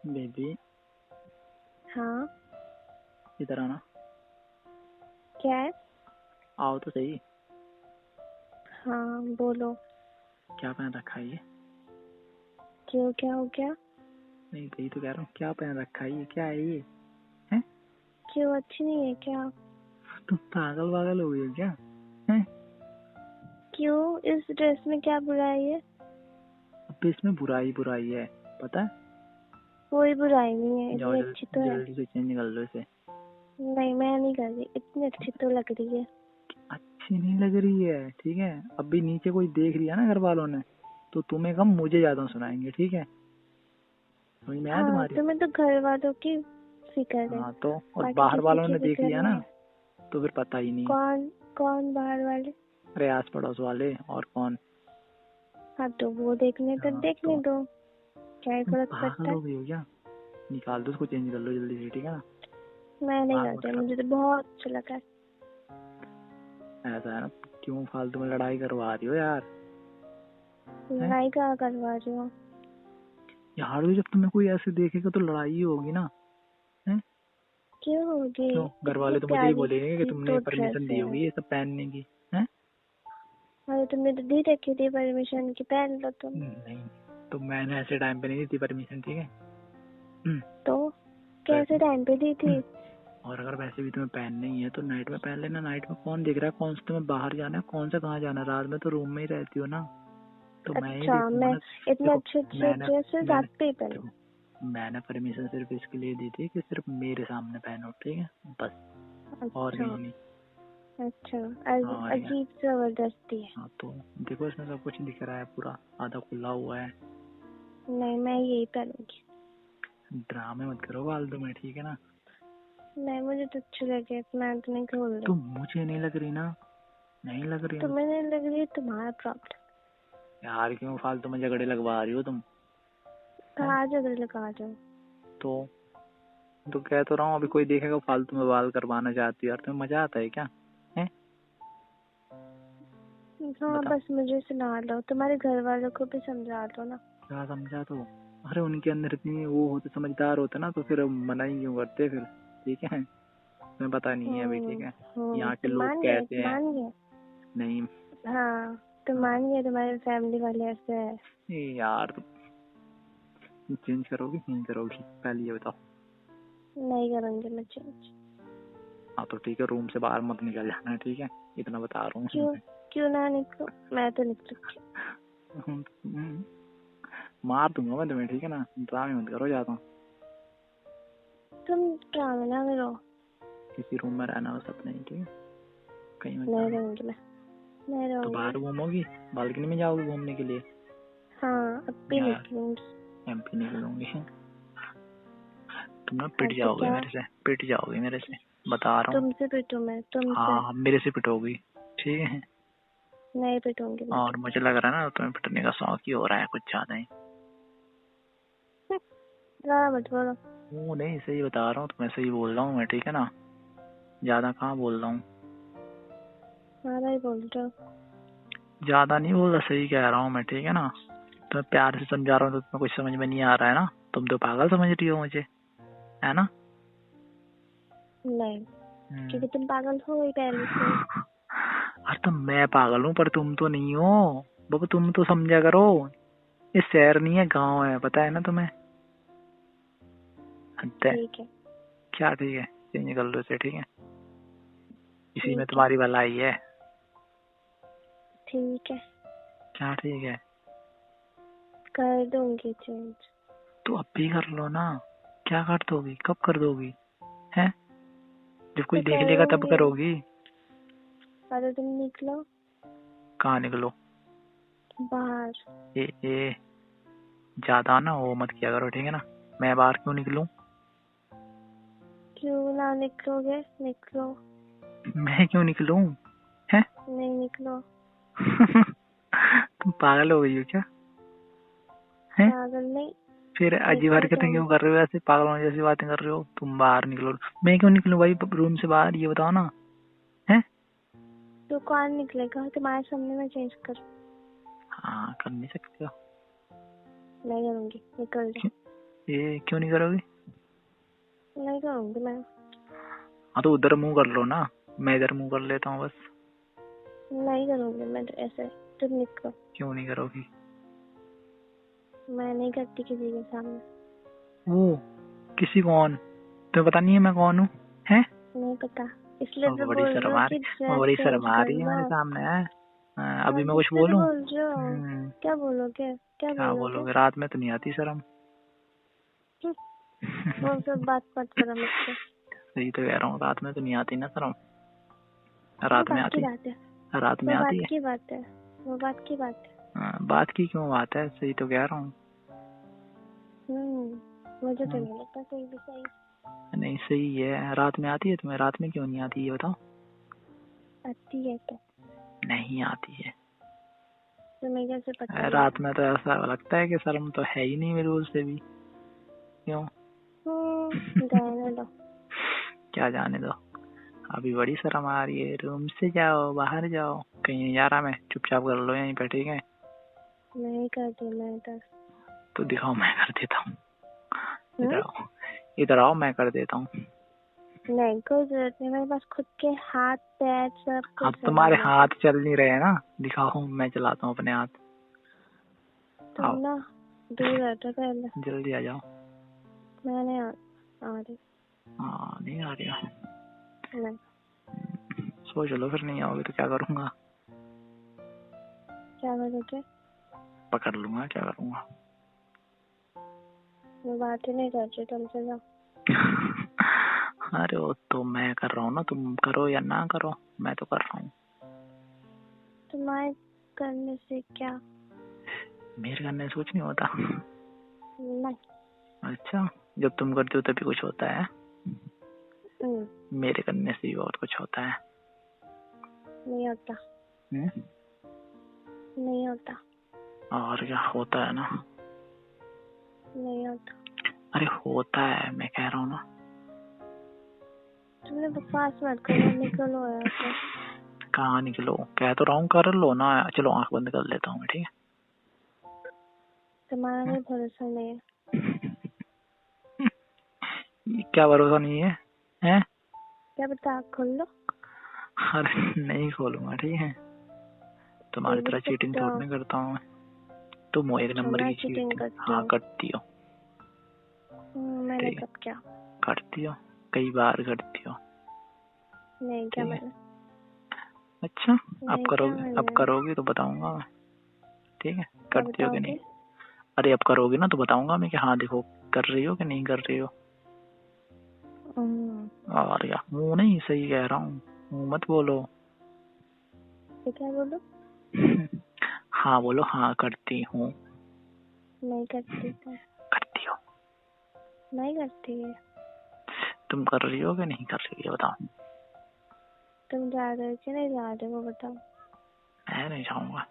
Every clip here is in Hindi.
बेबी हाँ इधर आना। क्या है? आओ तो सही। हाँ बोलो। क्या पहन रखा है ये? क्यों, क्या हो गया? नहीं सही तो कह रहा हूँ, क्या पहन रखा है ये? क्या है ये? हैं? क्यों, अच्छी नहीं है क्या? तुम पागल वागल हो गई हो क्या? हैं? क्यों, इस ड्रेस में क्या बुराई है? अब इसमें बुराई बुराई है, पता है? कोई बुराई नहीं है, जाओ इतनी अच्छी तो है। जल्दी से चेंज कर लो इसे। नहीं, मैं नहीं कर रही, इतनी अच्छी तो लग रही है। अच्छी नहीं लग रही है, ठीक है? अभी नीचे कोई देख लिया ना घर वालों ने, तो तुम्हें कम मुझे ज्यादा सुनाएंगे, ठीक है? समझ में आया हाँ, तुम्हारी? तुम्हें तो घर वालों की फिक्र है, हाँ तो, और बाकी बाहर किसी वालों की ने देख फिक्र लिया नहीं ना, है। तो फिर पता ही नहीं। कौन? कौन बाहर वाले? अरे आस पड़ोस वाले, और कौन? हाँ तो वो देखने तो हाँ देखने तो दो, क्या ही तुम फर्क पागल पड़ता है। हो गई हो क्या? निकाल दो उसको, चेंज कर लो जल्दी से, ठीक है ना? मैं नहीं दिमाग मत करती, खराब। मुझे तो बहुत अच्छा लगा है। ऐसा है ना, क्यों फालतू में लड़ाई करवा रही हो यार? हैं? लड़ाई क्या करवा रही हो? यार भी जब तुम्हें कोई ऐसे देखेगा तो लड़ाई ही होगी ना। हैं? क्यों होगी? क्यों घर इतनी वाले तो मुझे ही प्यारी बोलेंगे कि सी तुमने तो परमिशन ड्रेस दी है। होगी ये सब पहनने की? हैं? अरे तुमने तो दी रखी थी परमिशन की, पहन लो तुम। नहीं, तो मैंने ऐसे टाइम पे नहीं दी थी परमिशन, ठीक है? हम्म, तो कर- कैसे टाइम पे दी थी? और अगर वैसे भी तुम्हें पहनना ही है तो नाइट में पहन लेना। नाइट में कौन देख रहा है? कौन सा तुम्हें बाहर जाना है, कौन सा कहाँ जाना है? रात में तो रूम में ही रहती हो ना, तो मैं ही अच्छा, देखूंगा मैं ना। इतने देखो, अच्छे अच्छे मैंने ड्रेस मैंने रात पे ही पहनूं? देखो, मैंने परमिशन सिर्फ इसके लिए दी थी कि सिर्फ मेरे सामने पहनो, ठीक है? बस, और अच्छा। कहीं नहीं। अच्छा। और क्या? अजीब जबरदस्ती है। हाँ तो देखो, इसमें सब कुछ दिख रहा है, पूरा आधा खुला हुआ है। नहीं, मैं यही पहनूंगी। ड्रामे मत करो फालतू में, ठीक है ना? नहीं, मुझे तो अच्छी लगे, मैं तो नहीं खोल रही। तो मुझे नहीं लग रही ना? नहीं लग रही ना? तुम्हें नहीं लग रही है, तुम्हारा प्रॉब्लम। यार क्यों फालतू में झगड़े लगवा रही हो तुम? कहा झगड़े लगा जाओ। तो तो कह तो रहा हूँ, अभी कोई देखेगा फालतू में बाल करवाना चाहती है यार, तुम्हें मजा आता है क्या? है? हाँ, बता। बस मुझे सुना लो, तुम्हारे घर वालों को भी समझा लो ना। क्या समझा तो? अरे उनके अंदर इतनी वो होते, समझदार होते ना, तो फिर मना ही क्यों करते फिर? ठीक है, तुम्हें पता नहीं है अभी, ठीक है? यहाँ के तुम लोग मान गए, कहते हैं। मान गए। नहीं। हाँ, तुम हाँ, मान गए, तुम्हारे फैमिली वाले ऐसे है। यार तुम चेंज करोगी नहीं करोगी, पहले ये बताओ। नहीं करूंगी मैं चेंज। हाँ तो ठीक है, रूम से बाहर मत निकल जाना, ठीक है? इतना बता रहा हूँ क्यों? तुम्हें। क्यों ना निकलो, मैं तो निकलूंगी। मार दूंगा मैं तुम्हें, ठीक है ना? ड्रामे मत करो ज्यादा। तुम ड्रामे ना करो। किसी रूम में रहना बस अपने ही, ठीक है? कहीं मत नहीं जाना। रहूंगी मैं, नहीं तो रहूंगी मैं। बाहर घूमोगी, बालकनी में जाओगी घूमने के लिए? हाँ, अब भी या निकलूंगी। एमपी निकलूंगी? तुम ना हाँ पिट तो जाओगे क्या? मेरे से, पिट जाओगे मेरे से, बता रहा हूँ। तुमसे पिटूं मैं, तुमसे? हाँ मेरे से पिटोगी, ठीक है? नहीं पिटूंगी मैं और मुझे तुमसे। लग रहा है ना तुम्हें पिटने का शौक ही हो रहा है कुछ ज्यादा ही। ज्यादा मत बोलो। वो नहीं, सही बता रहा हूँ, तुम्हें सही बोल रहा हूँ मैं, ठीक है ना? ज्यादा कहाँ बोल रहा हूँ? ज्यादा ही बोल रहे हो। ज्यादा नहीं बोल रहा, सही कह रहा हूँ मैं, ठीक है ना? तुम्हें प्यार से समझा रहा हूँ तो तुम्हें कुछ समझ में नहीं आ रहा है ना? तुम तो पागल समझ रही हो मुझे, है ना? नहीं, क्योंकि तुम पागल हो ही पहले से। अरे तो मैं पागल हूँ पर तुम तो नहीं हो बाबा, तुम तो समझा करो। ये शहर नहीं है, गांव है, पता है ना तुम्हें? हद है। ठीक है। क्या ठीक है? चेंज कर लो इसे, ठीक है? इसी में ठीक है। तुम्हारी भलाई है। ठीक है, क्या ठीक है? कर दूंगी चेंज। तो अब भी कर लो ना। क्या कर दोगी, कब कर दोगी? है? जब कोई तो देख कर लेगा तब दूंगी। करोगी? अरे तुम निकलो कहाँ निकलो? बाहर। ए ज्यादा ना वो मत किया करो, ठीक है ना? मैं बाहर क्यों निकलूं? क्यों ना निकलोगे? निकलो। मैं क्यों निकलूं? है? नहीं निकलो। तुम पागल हो गई हो क्या? है? पागल नहीं, फिर अजीब निकलो हरकतें तुम। क्यों कर रहे हो? ऐसे पागलों जैसी बातें कर रहे हो। तुम बाहर निकलो। मैं क्यों निकलूं भाई रूम से बाहर, ये बताओ ना। है? तो कौन निकलेगा तुम्हारे सामने? मैं चेंज कर। हाँ कर नहीं सकते हो। नहीं करूंगी, निकल जाओ। क्यों? ये क्यों नहीं करोगी? नहीं करूँगी मैं। हाँ तो उधर मुंह कर लो ना, मैं इधर मुंह कर लेता हूँ बस। नहीं करूँगी मैं ऐसे, तुम निकलो। क्यों नहीं करोगी? मैं नहीं करती किसी के सामने। वो किसी कौन? तुम्हें पता नहीं है मैं कौन हूँ? है नहीं पता, इसलिए तो बड़ी बोल रही शर्म हूँ आ कि रही, ड्रेस बड़ी चेंज शर्म आ कर रही है लो। मेरे सामने है। अभी मैं कुछ इसलिए तो बोलूं? बोल रही हूँ। क्या बोलोगे? क्या क्या बोलोगे? बोलोगे? रात में तो नहीं आती शर्म। वो सब बात मत करो मुझसे। सही तो कह रहा हूँ, रात में तो नहीं आती ना शर्म। वो रात में बात की आती? बात है। रात में वो आती बात है? की बात है। वो बात की बात है। बात की क्यों बात है? सही तो कह रहा हूँ। मुझे तो नहीं लगता कोई भी सही। नहीं सही है। रात में आती है तुम्हें? रात में क्यों नहीं आती ये बताओ। आती है तो नहीं आती है। तुम्हें कैसे पता रात में तो ऐसा लगता है कि शर्म तो है ही नहीं मेरे रूल से भी। क्यों? जाने दो। क्या जाने दो? अभी बड़ी शर्म आ रही है। रूम से जाओ, बाहर जाओ। कहीं नहीं जा रहा मैं, चुपचाप कर लो यहीं पे, ठीक है? नहीं करती मैं तो। तो दिखाओ, मैं कर देता हूँ। इधर आओ, इधर आओ, मैं कर देता हूँ। नहीं, कोई जरूरत नहीं, मेरे पास खुद के हाथ पैर सब हाँ कुछ है। तुम्हारे हाथ चल नहीं रहे ना, दिखाओ, मैं चलाता हूँ अपने हाथ। तुम ना दूर हटो पहले। जल्दी आ जाओ। मैं नहीं आ रही। हाँ नहीं आ रही हो? नहीं। सोच लो, फिर नहीं आओगे तो क्या करूँगा? क्या करोगे? पकड़ लूंगा, क्या करूँगा? मैं बात ही नहीं कर रही तुमसे। जाओ। अरे वो तो मैं कर रहा हूँ ना, तुम करो या ना करो, मैं तो कर रहा हूँ। तुम्हारे करने से क्या? मेरे करने से कुछ नहीं होता। नहीं। अच्छा, जब तुम करते हो तभी कुछ होता है? मेरे करने से भी बहुत कुछ होता है। नहीं होता। नहीं होता। और क्या होता है ना? नहीं होता। अरे होता है, मैं कह रहा हूँ ना। तुमने बकवास मत करो, निकलो यहाँ से। कहाँ निकलो? कह तो रहा हूँ कर लो ना। चलो आंख बंद कर लेता हूँ मैं, ठीक है? तुम्हारा कोई भरोसा नहीं है। क्या भरोसा नहीं है? हैं? क्या बता, खोल लो। अरे नहीं खोलूंगा, ठीक है? तुम्हारी तरह चीटिंग थोड़ी नहीं करता हूँ मैं। तुम हो एक नंबर की चीटिंग। हाँ करती हो। मैंने कब क्या? करती हो, कई बार करती हो। नहीं क्या मैंने? अच्छा, अब करोगे? अब करोगे तो बताऊंगा मैं, ठीक है? करती हो कि नहीं? अरे अब करोगे ना तो बताऊंगा मैं कि हाँ देखो कर रही हो कि नहीं कर रही हो। और क्या, मुंह नहीं, सही कह रहा हूँ, मुंह मत बोलो। क्या बोलो? हाँ बोलो, हाँ करती हूँ। नहीं करती। करती हो? नहीं करती है। तुम कर रही हो कि नहीं कर रही हो बताओ। तुम जा रहे हो कि नहीं जा रहे हो बताओ। मैं नहीं जाऊंगा।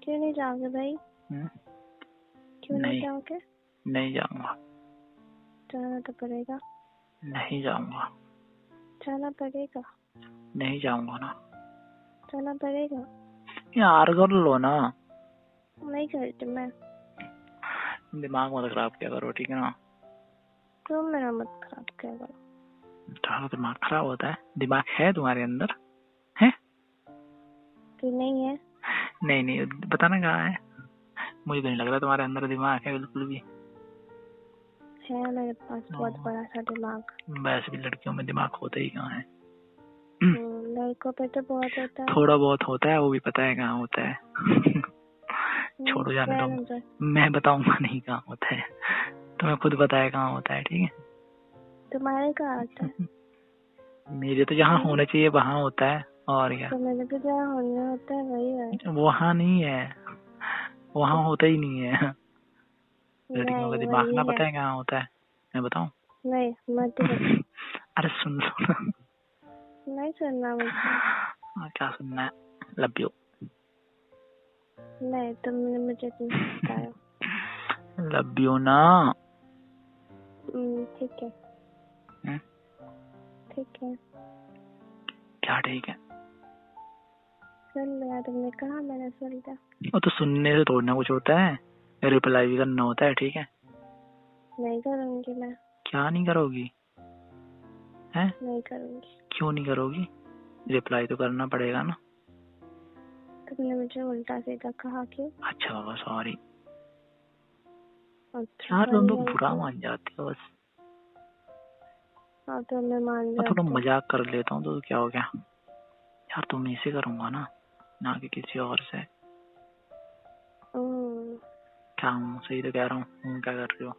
क्यों नहीं जाओगे भाई? क्यों नहीं जाओगे? नहीं जाऊंगा। जाना तो पड़ेगा। नहीं जाऊंगा। जाना पड़ेगा। नहीं जाऊंगा ना। जाना पड़ेगा। यार कर लो ना। नहीं करती मैं। दिमाग मत खराब किया करो, ठीक है ना? तुम मेरा मत खराब किया करो। तुम्हारा दिमाग खराब होता है? दिमाग है तुम्हारे अंदर? है कि नहीं है? नहीं नहीं, बताना कहाँ है? मुझे तो नहीं लग रहा तुम्हारे अंदर दिमाग है बिल्कुल भी। है मेरे पास बहुत बड़ा सा दिमाग। वैसे भी लड़कियों में दिमाग होता ही कहाँ है? लड़कों पे तो बहुत होता है। थोड़ा बहुत होता है, वो भी पता है कहाँ होता है। छोड़ो, जाने दो, मैं बताऊंगा नहीं कहाँ होता है। तुम्हें खुद पता है कहाँ होता है, ठीक है? तुम्हारे कहाँ होता है? मेरे तो जहाँ होना चाहिए वहाँ होता है, और क्या? तो मेरे भी जहाँ होना होता है वही है। वहाँ नहीं है, वहाँ होता ही नहीं है। लड़कियों का दिमाग ना पता है कहाँ होता है, मैं बताऊं? नहीं मत बता। अरे सुन लो ना। नहीं सुनना मुझे। क्या सुनना है? Love you. नहीं, तुमने मुझे नहीं बताया। लव यू ना। ठीक है। ठीक है। क्या ठीक है? सुन लिया तुमने कहा, मैंने सुन लिया। वो तो सुनने से थोड़ी ना कुछ होता है, रिप्लाई भी करना होता है, ठीक है? नहीं करूंगी मैं। क्या नहीं करोगी? हैं? नहीं करूंगी। क्यों नहीं करोगी? रिप्लाई तो करना पड़ेगा ना। तुमने मुझे उल्टा सीधा कहा क्यों? अच्छा बाबा सॉरी अच्छा यार, तुम तो सॉरी बुरा गलती। मान जाते हो बस। हाँ तो मैं मान मैं थोड़ा जाती हूँ। मजाक कर लेता हूँ तो क्या हो गया यार, तुम से करूंगा ना कि किसी और से। क्या हूँ? सही तो कह रहा हूँ। क्या कर रही हो?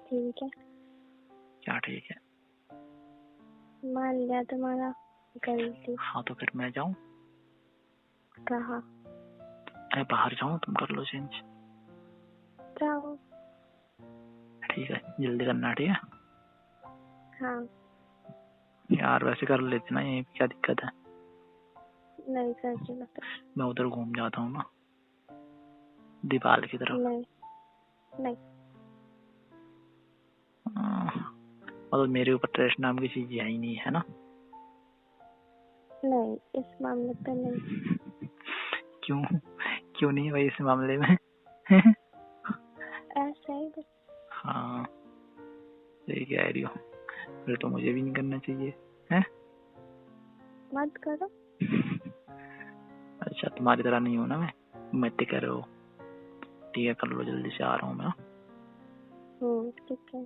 ठीक है, क्या ठीक है? मान लिया तुम्हारा गलती। हाँ तो फिर मैं जाऊँ? कहा? अरे बाहर जाऊँ, तुम कर लो चेंज। जाओ। ठीक है, जल्दी करना। ठीक है हाँ। यार, वैसे कर लेते ना, ये क्या दिक्कत है? नहीं करती मैं तो। मैं उधर घूम जाता हूँ ना, दीवार की तरफ। नहीं नहीं। मतलब मेरे ऊपर ट्रस्ट नाम की चीज है ही नहीं, है ना? नहीं, इस मामले पे नहीं। क्यों? क्यों नहीं भाई इस मामले में? ऐसा ही बस। हाँ सही कह रही हो, फिर तो मुझे भी नहीं करना चाहिए है। मत करो। अच्छा तुम्हारी तरह नहीं हूँ ना मैं कह रहे हो। ठीक है कर लो, जल्दी से आ रहा हूँ मैं। ठीक है।